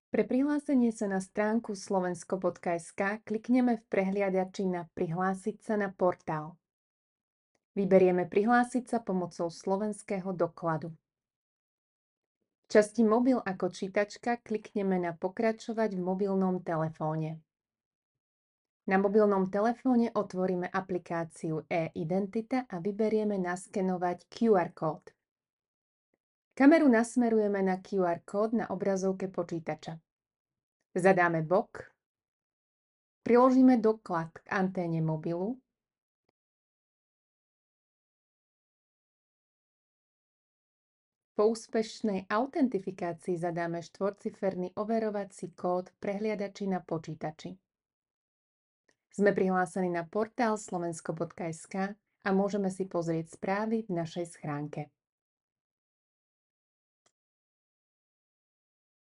Pre prihlásenie sa na stránku slovensko.sk klikneme v prehliadači na Prihlásiť sa na portál. Vyberieme Prihlásiť sa pomocou slovenského dokladu. V časti Mobil ako čítačka klikneme na Pokračovať v mobilnom telefóne. Na mobilnom telefóne otvoríme aplikáciu e-Identita a vyberieme naskenovať QR kód. Kameru nasmerujeme na QR kód na obrazovke počítača. Zadáme bok, priložíme doklad k anténe mobilu, po úspešnej autentifikácii zadáme štvorciferný overovací kód v prehliadači na počítači. Sme prihlásení na portál slovensko.sk a môžeme si pozrieť správy v našej schránke.